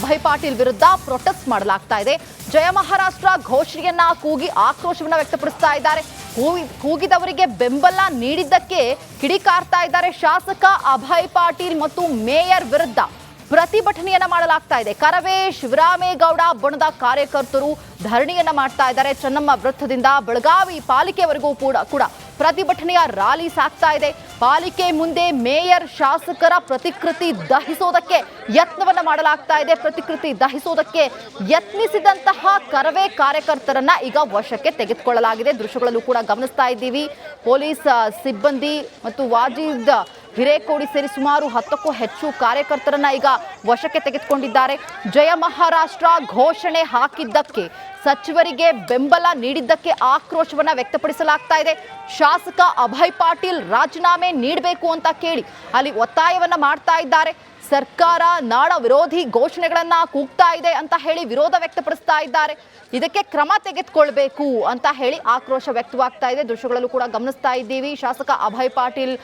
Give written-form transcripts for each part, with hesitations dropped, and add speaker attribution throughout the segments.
Speaker 1: ಅಭಯ್ ಪಾಟೀಲ್ ವಿರುದ್ಧ ಪ್ರೊಟೆಸ್ಟ್ ಮಾಡಲಾಗ್ತಾ ಇದೆ. ಜಯ ಮಹಾರಾಷ್ಟ್ರ ಘೋಷಣೆಯನ್ನ ಕೂಗಿ ಆಕ್ರೋಶವನ್ನ ವ್ಯಕ್ತಪಡಿಸ್ತಾ ಇದ್ದಾರೆ. ಕೂಗಿದವರಿಗೆ ಬೆಂಬಲ ನೀಡಿದ್ದಕ್ಕೆ ಕಿಡಿಕಾರ್ತಾ ಇದ್ದಾರೆ. ಶಾಸಕ ಅಭಯ್ ಪಾಟೀಲ್ ಮತ್ತು ಮೇಯರ್ ವಿರುದ್ಧ ಪ್ರತಿಭಟನೆಯನ್ನ ಮಾಡಲಾಗ್ತಾ ಇದೆ. ಕರವೇ ಶಿವರಾಮೇಗೌಡ ಬಣದ ಕಾರ್ಯಕರ್ತರು ಧರಣಿಯನ್ನ ಮಾಡ್ತಾ ಇದ್ದಾರೆ. ಚೆನ್ನಮ್ಮ ವೃತ್ತದಿಂದ ಬೆಳಗಾವಿ ಪಾಲಿಕೆವರೆಗೂ ಕೂಡ ಪ್ರತಿಭಟನೆಯ ರ್ಯಾಲಿ ಸಾಗ್ತಾ ಇದೆ. ಪಾಲಿಕೆ ಮುಂದೆ ಮೇಯರ್ ಶಾಸಕರ ಪ್ರತಿಕೃತಿ ದಹಿಸೋದಕ್ಕೆ ಯತ್ನವನ್ನ ಮಾಡಲಾಗ್ತಾ ಇದೆ. ಪ್ರತಿಕೃತಿ ದಹಿಸೋದಕ್ಕೆ ಯತ್ನಿಸಿದಂತಹ ಕರವೇ ಕಾರ್ಯಕರ್ತರನ್ನ ಈಗ ವಶಕ್ಕೆ ತೆಗೆದುಕೊಳ್ಳಲಾಗಿದೆ. ದೃಶ್ಯಗಳಲ್ಲೂ ಕೂಡ ಗಮನಿಸ್ತಾ ಇದ್ದೀವಿ. ಪೊಲೀಸ್ ಸಿಬ್ಬಂದಿ ಮತ್ತು ವಾಜಿದ್ ಹಿರೇಕೋಡಿ ಸೇರಿ ಸುಮಾರು 10ಕ್ಕೂ ಹೆಚ್ಚು ಕಾರ್ಯಕರ್ತರನ್ನ ಈಗ ವಶಕ್ಕೆ ತೆಗೆದುಕೊಂಡಿದ್ದಾರೆ. ಜಯ ಮಹಾರಾಷ್ಟ್ರ ಘೋಷಣೆ ಹಾಕಿದ್ದಕ್ಕೆ ಸಚಿವರಿಗೆ ಬೆಂಬಲ ನೀಡಿದ್ದಕ್ಕೆ ಆಕ್ರೋಶವನ್ನ ವ್ಯಕ್ತಪಡಿಸಲಾಗ್ತಾ ಇದೆ. ಶಾಸಕ ಅಭಯ್ ಪಾಟೀಲ್ ರಾಜೀನಾಮೆ ನೀಡಬೇಕು ಅಂತ ಕೇಳಿ ಅಲ್ಲಿ ಒತ್ತಾಯವನ್ನ ಮಾಡ್ತಾ ಇದ್ದಾರೆ. ಸರ್ಕಾರ ನಾಡ ವಿರೋಧಿ ಘೋಷಣೆಗಳನ್ನ ಕೂಗ್ತಾ ಇದೆ ಅಂತ ಹೇಳಿ ವಿರೋಧ ವ್ಯಕ್ತಪಡಿಸ್ತಾ ಇದ್ದಾರೆ. ಇದಕ್ಕೆ ಕ್ರಮ ತೆಗೆದುಕೊಳ್ಬೇಕು ಅಂತ ಹೇಳಿ ಆಕ್ರೋಶ ವ್ಯಕ್ತವಾಗ್ತಾ ಇದೆ. ದೃಶ್ಯಗಳಲ್ಲೂ ಕೂಡ ಗಮನಿಸ್ತಾ ಇದ್ದೀವಿ. ಶಾಸಕ ಅಭಯ್ ಪಾಟೀಲ್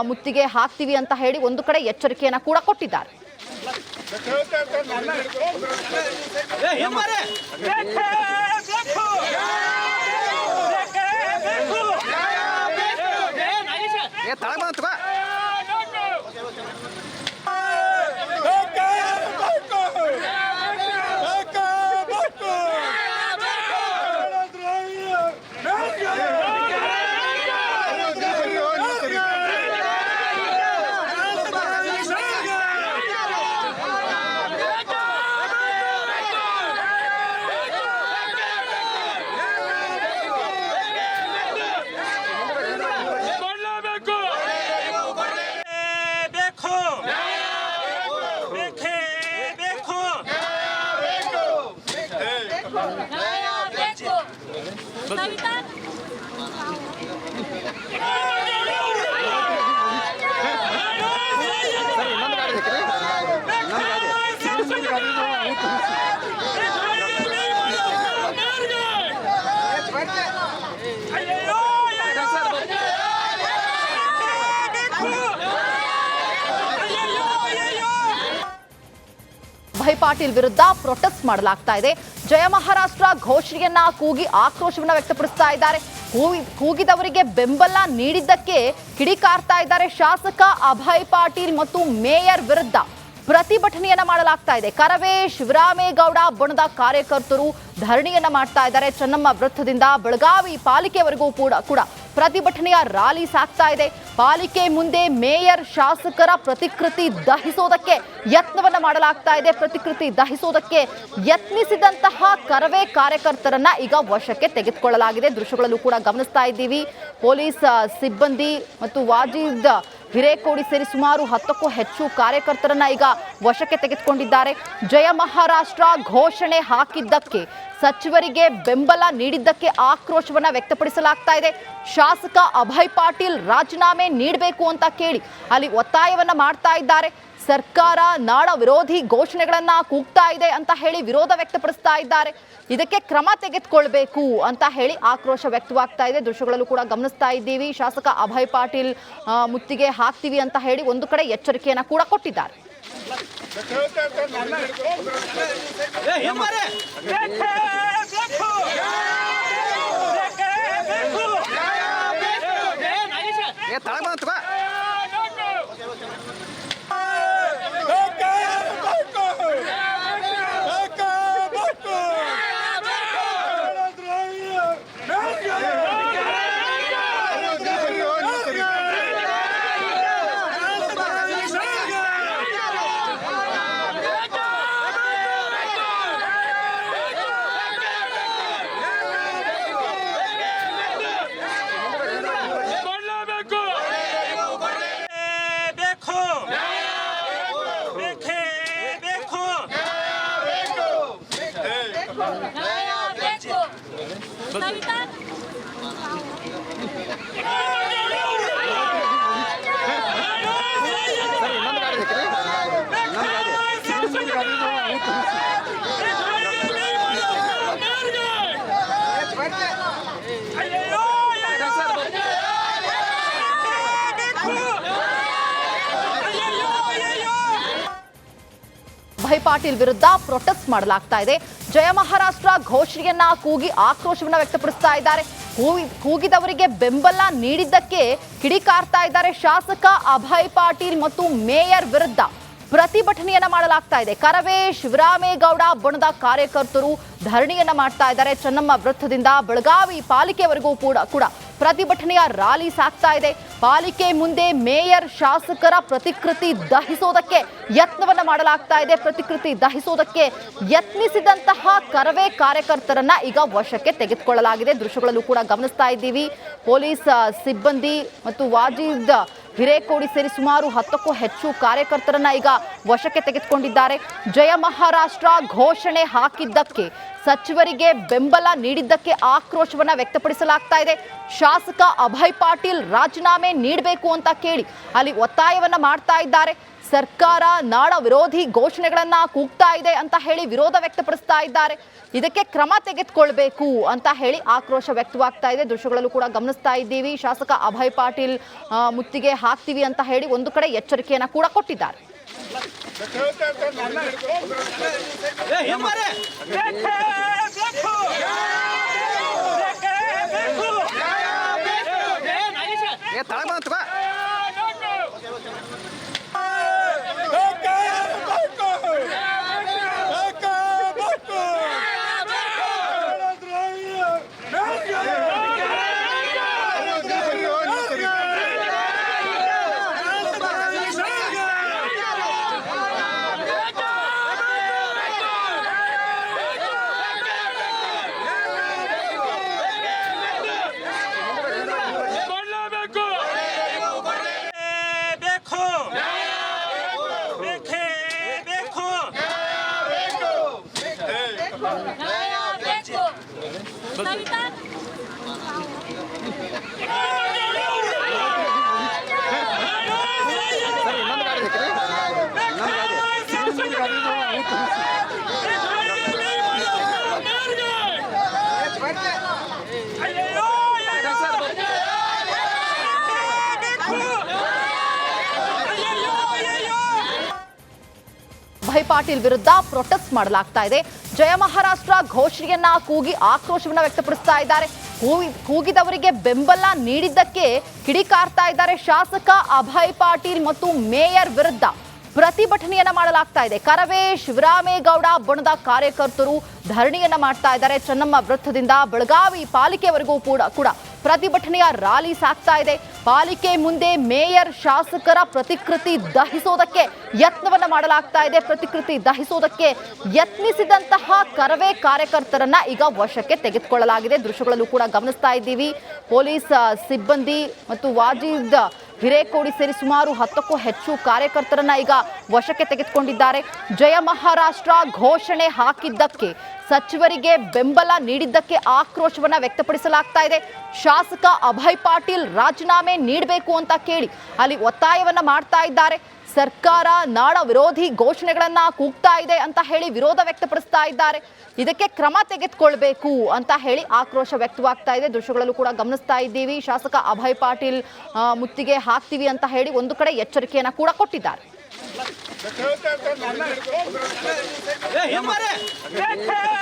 Speaker 1: ಮುತ್ತಿಗೆ ಹಾಕ್ತೀವಿ ಅಂತ ಹೇಳಿ ಒಂದು ಕಡೆ ಎಚ್ಚರಿಕೆಯನ್ನ ಕೂಡ ಕೊಟ್ಟಿದ್ದಾರೆ. ಅಭಯ್ ಪಾಟೀಲ್ ವಿರುದ್ಧ ಪ್ರೊಟೆಸ್ಟ್ ಮಾಡಲಾಗ್ತಾ ಇದೆ. ಜಯ ಮಹಾರಾಷ್ಟ್ರ ಘೋಷಣೆಯನ್ನ ಕೂಗಿ ಆಕ್ರೋಶವನ್ನ ವ್ಯಕ್ತಪಡಿಸ್ತಾ ಇದ್ದಾರೆ. ಕೂಗಿದವರಿಗೆ ಬೆಂಬಲ ನೀಡಿದ್ದಕ್ಕೆ ಕಿಡಿಕಾರ್ತಾ ಇದ್ದಾರೆ. ಶಾಸಕ ಅಭಯ್ ಪಾಟೀಲ್ ಮತ್ತು ಮೇಯರ್ ವಿರುದ್ಧ ಪ್ರತಿಭಟನೆಯನ್ನ ಮಾಡಲಾಗ್ತಾ ಇದೆ. ಕರವೇ ಶಿವರಾಮೇಗೌಡ ಬಣದ ಕಾರ್ಯಕರ್ತರು ಧರಣಿಯನ್ನ ಮಾಡ್ತಾ ಇದ್ದಾರೆ. ಚೆನ್ನಮ್ಮ ವೃತ್ತದಿಂದ ಬೆಳಗಾವಿ ಪಾಲಿಕೆವರೆಗೂ ಕೂಡ ಪ್ರತಿಭಟನೆಯ ರ್ಯಾಲಿ ಸಾಗ್ತಾ ಇದೆ. ಪಾಲಿಕೆ ಮುಂದೆ ಮೇಯರ್ ಶಾಸಕರ ಪ್ರತಿಕೃತಿ ದಹಿಸೋದಕ್ಕೆ ಯತ್ನವನ್ನ ಮಾಡಲಾಗ್ತಾ ಇದೆ. ಪ್ರತಿಕೃತಿ ದಹಿಸೋದಕ್ಕೆ ಯತ್ನಿಸಿದಂತಹ ಕರವೇ ಕಾರ್ಯಕರ್ತರನ್ನ ಈಗ ವಶಕ್ಕೆ ತೆಗೆದುಕೊಳ್ಳಲಾಗಿದೆ. ದೃಶ್ಯಗಳಲ್ಲೂ ಕೂಡ ಗಮನಿಸ್ತಾ ಇದ್ದೀವಿ. ಪೊಲೀಸ್ ಸಿಬ್ಬಂದಿ ಮತ್ತು ವಾಜಿದ್ ಹಿರೇಕೋಡಿ ಸೇರಿ ಸುಮಾರು 10ಕ್ಕೂ ಹೆಚ್ಚು ಕಾರ್ಯಕರ್ತರನ್ನ ಈಗ ವಶಕ್ಕೆ ತೆಗೆದುಕೊಂಡಿದ್ದಾರೆ. ಜಯ ಮಹಾರಾಷ್ಟ್ರ ಘೋಷಣೆ ಹಾಕಿದ್ದಕ್ಕೆ ಸಚಿವರಿಗೆ ಬೆಂಬಲ ನೀಡಿದ್ದಕ್ಕೆ ಆಕ್ರೋಶವನ್ನ ವ್ಯಕ್ತಪಡಿಸಲಾಗ್ತಾ ಇದೆ. ಶಾಸಕ ಅಭಯ್ ಪಾಟೀಲ್ ರಾಜೀನಾಮೆ ನೀಡಬೇಕು ಅಂತ ಕೇಳಿ ಅಲ್ಲಿ ಒತ್ತಾಯವನ್ನ ಮಾಡ್ತಾ ಇದ್ದಾರೆ. ಸರ್ಕಾರ ನಾಡ ವಿರೋಧಿ ಘೋಷಣೆಗಳನ್ನ ಕೂಗ್ತಾ ಇದೆ ಅಂತ ಹೇಳಿ ವಿರೋಧ ವ್ಯಕ್ತಪಡಿಸ್ತಾ ಇದ್ದಾರೆ. ಇದಕ್ಕೆ ಕ್ರಮ ತೆಗೆದುಕೊಳ್ಬೇಕು ಅಂತ ಹೇಳಿ ಆಕ್ರೋಶ ವ್ಯಕ್ತವಾಗ್ತಾ ಇದೆ. ದೃಶ್ಯಗಳಲ್ಲೂ ಕೂಡ ಗಮನಿಸ್ತಾ ಇದ್ದೀವಿ. ಶಾಸಕ ಅಭಯ್ ಪಾಟೀಲ್ ಮುತ್ತಿಗೆ ಹಾಕ್ತೀವಿ ಅಂತ ಹೇಳಿ ಒಂದು ಕಡೆ ಎಚ್ಚರಿಕೆಯನ್ನ ಕೂಡ ಕೊಟ್ಟಿದ್ದಾರೆ. ಅಭಯ್ ಪಾಟೀಲ್ ವಿರುದ್ಧ ಪ್ರೊಟೆಸ್ಟ್ ಮಾಡಲಾಗ್ತಾ ಇದೆ. ಜಯ ಮಹಾರಾಷ್ಟ್ರ ಘೋಷಣೆಯನ್ನ ಕೂಗಿ ಆಕ್ರೋಶವನ್ನ ವ್ಯಕ್ತಪಡಿಸ್ತಾ ಇದ್ದಾರೆ. ಕೂಗಿದವರಿಗೆ ಬೆಂಬಲ ನೀಡಿದ್ದಕ್ಕೆ ಕಿಡಿಕಾರ್ತಾ ಇದ್ದಾರೆ. ಶಾಸಕ ಅಭಯ್ ಪಾಟೀಲ್ ಮತ್ತು ಮೇಯರ್ ವಿರುದ್ಧ ಪ್ರತಿಭಟನೆಯನ್ನ ಮಾಡಲಾಗ್ತಾ ಇದೆ. ಕರವೇ ಶಿವರಾಮೇಗೌಡ ಬಣದ ಕಾರ್ಯಕರ್ತರು ಧರಣಿಯನ್ನ ಮಾಡ್ತಾ ಇದ್ದಾರೆ. ಚೆನ್ನಮ್ಮ ವೃತ್ತದಿಂದ ಬೆಳಗಾವಿ ಪಾಲಿಕೆವರೆಗೂ ಕೂಡ ಪ್ರತಿಭಟನೆಯ ರ್ಯಾಲಿ ಸಾಗ್ತಾ ಇದೆ. ಪಾಲಿಕೆ ಮುಂದೆ ಮೇಯರ್ ಶಾಸಕರ ಪ್ರತಿಕೃತಿ ದಹಿಸೋದಕ್ಕೆ ಯತ್ನವನ್ನ ಮಾಡಲಾಗ್ತಾ ಇದೆ. ಪ್ರತಿಕೃತಿ ದಹಿಸೋದಕ್ಕೆ ಯತ್ನಿಸಿದಂತಹ ಕರವೇ ಕಾರ್ಯಕರ್ತರನ್ನ ಈಗ ವಶಕ್ಕೆ ತೆಗೆದುಕೊಳ್ಳಲಾಗಿದೆ. ದೃಶ್ಯಗಳಲ್ಲೂ ಕೂಡ ಗಮನಿಸ್ತಾ ಇದ್ದೀವಿ. ಪೊಲೀಸ್ ಸಿಬ್ಬಂದಿ ಮತ್ತು ವಾಜಿದ್ ಹಿರೇಕೋಡಿ ಸೇರಿ ಸುಮಾರು 10ಕ್ಕೂ ಹೆಚ್ಚು ಕಾರ್ಯಕರ್ತರನ್ನ ಈಗ ವಶಕ್ಕೆ ತೆಗೆದುಕೊಂಡಿದ್ದಾರೆ. ಜಯ ಮಹಾರಾಷ್ಟ್ರ ಘೋಷಣೆ ಹಾಕಿದ್ದಕ್ಕೆ ಸಚಿವರಿಗೆ ಬೆಂಬಲ ನೀಡಿದ್ದಕ್ಕೆ ಆಕ್ರೋಶವನ್ನ ವ್ಯಕ್ತಪಡಿಸಲಾಗ್ತಾ ಇದೆ. ಶಾಸಕ ಅಭಯ್ ಪಾಟೀಲ್ ರಾಜೀನಾಮೆ ನೀಡಬೇಕು ಅಂತ ಕೇಳಿ ಅಲ್ಲಿ ಒತ್ತಾಯವನ್ನ ಮಾಡ್ತಾ ಇದ್ದಾರೆ. ಸರ್ಕಾರ ನಾಡ ವಿರೋಧಿ ಘೋಷಣೆಗಳನ್ನ ಕೂಗ್ತಾ ಇದೆ ಅಂತ ಹೇಳಿ ವಿರೋಧ ವ್ಯಕ್ತಪಡಿಸ್ತಾ ಇದ್ದಾರೆ. ಇದಕ್ಕೆ ಕ್ರಮ ತೆಗೆದುಕೊಳ್ಬೇಕು ಅಂತ ಹೇಳಿ ಆಕ್ರೋಶ ವ್ಯಕ್ತವಾಗ್ತಾ ಇದೆ. ದೃಶ್ಯಗಳಲ್ಲೂ ಕೂಡ ಗಮನಿಸ್ತಾ ಇದ್ದೀವಿ. ಶಾಸಕ ಅಭಯ್ ಪಾಟೀಲ್ ಮುತ್ತಿಗೆ ಹಾಕ್ತೀವಿ ಅಂತ ಹೇಳಿ ಒಂದು ಕಡೆ ಎಚ್ಚರಿಕೆಯನ್ನ ಕೂಡ ಕೊಟ್ಟಿದ್ದಾರೆ. ಅಭಯ್ ಪಾಟೀಲ್ ವಿರುದ್ಧ ಪ್ರೊಟೆಸ್ಟ್ ಮಾಡಲಾಗ್ತಾ ಇದೆ. ಜಯ ಮಹಾರಾಷ್ಟ್ರ ಘೋಷಣೆಯನ್ನ ಕೂಗಿ ಆಕ್ರೋಶವನ್ನ ವ್ಯಕ್ತಪಡಿಸ್ತಾ ಇದ್ದಾರೆ. ಕೂಗಿದವರಿಗೆ ಬೆಂಬಲ ನೀಡಿದ್ದಕ್ಕೆ ಕಿಡಿಕಾರ್ತಾ ಇದ್ದಾರೆ. ಶಾಸಕ ಅಭಯ್ ಪಾಟೀಲ್ ಮತ್ತು ಮೇಯರ್ ವಿರುದ್ಧ ಪ್ರತಿಭಟನೆಯನ್ನ ಮಾಡಲಾಗ್ತಾ ಇದೆ. ಕರವೇ ಶಿವರಾಮೇಗೌಡ ಬಣದ ಕಾರ್ಯಕರ್ತರು ಧರಣಿಯನ್ನ ಮಾಡ್ತಾ ಇದ್ದಾರೆ. ಚೆನ್ನಮ್ಮ ವೃತ್ತದಿಂದ ಬೆಳಗಾವಿ ಪಾಲಿಕೆವರೆಗೂ ಕೂಡ ಪ್ರತಿಭಟನೆಯ ರ್ಯಾಲಿ ಸಾಗ್ತಾ ಇದೆ. ಪಾಲಿಕೆ ಮುಂದೆ ಮೇಯರ್ ಶಾಸಕರ ಪ್ರತಿಕೃತಿ ದಹಿಸೋದಕ್ಕೆ ಯತ್ನವನ್ನ ಮಾಡಲಾಗ್ತಾ ಇದೆ. ಪ್ರತಿಕೃತಿ ದಹಿಸೋದಕ್ಕೆ ಯತ್ನಿಸಿದಂತಹ ಕರವೇ ಕಾರ್ಯಕರ್ತರನ್ನ ಈಗ ವಶಕ್ಕೆ ತೆಗೆದುಕೊಳ್ಳಲಾಗಿದೆ. ದೃಶ್ಯಗಳಲ್ಲೂ ಕೂಡ ಗಮನಿಸ್ತಾ ಇದ್ದೀವಿ. ಪೊಲೀಸ್ ಸಿಬ್ಬಂದಿ ಮತ್ತು ವಾಜಿದ್ ಹಿರೇಕೋಡಿ ಸೇರಿ ಸುಮಾರು 10ಕ್ಕೂ ಹೆಚ್ಚು ಕಾರ್ಯಕರ್ತರನ್ನ ಈಗ ವಶಕ್ಕೆ ತೆಗೆದುಕೊಂಡಿದ್ದಾರೆ. ಜಯ ಮಹಾರಾಷ್ಟ್ರ ಘೋಷಣೆ ಹಾಕಿದ್ದಕ್ಕೆ ಸಚಿವರಿಗೆ ಬೆಂಬಲ ನೀಡಿದ್ದಕ್ಕೆ ಆಕ್ರೋಶವನ್ನ ವ್ಯಕ್ತಪಡಿಸಲಾಗ್ತಾ ಇದೆ. ಶಾಸಕ ಅಭಯ್ ಪಾಟೀಲ್ ರಾಜೀನಾಮೆ ನೀಡಬೇಕು ಅಂತ ಕೇಳಿ ಅಲ್ಲಿ ಒತ್ತಾಯವನ್ನ ಮಾಡ್ತಾ ಇದ್ದಾರೆ. ಸರ್ಕಾರ ನಾಡ ವಿರೋಧಿ ಘೋಷಣೆಗಳನ್ನ ಕೂಗ್ತಾ ಇದೆ ಅಂತ ಹೇಳಿ ವಿರೋಧ ವ್ಯಕ್ತಪಡಿಸ್ತಾ ಇದ್ದಾರೆ. ಇದಕ್ಕೆ ಕ್ರಮ ತೆಗೆದುಕೊಳ್ಬೇಕು ಅಂತ ಹೇಳಿ ಆಕ್ರೋಶ ವ್ಯಕ್ತವಾಗ್ತಾ ಇದೆ. ದೃಶ್ಯಗಳಲ್ಲೂ ಕೂಡ ಗಮನಿಸ್ತಾ ಇದ್ದೀವಿ. ಶಾಸಕ ಅಭಯ್ ಪಾಟೀಲ್ ಮುತ್ತಿಗೆ ಹಾಕ್ತೀವಿ ಅಂತ ಹೇಳಿ ಒಂದು ಕಡೆ ಎಚ್ಚರಿಕೆಯನ್ನ ಕೂಡ ಕೊಟ್ಟಿದ್ದಾರೆ.
Speaker 2: Hey,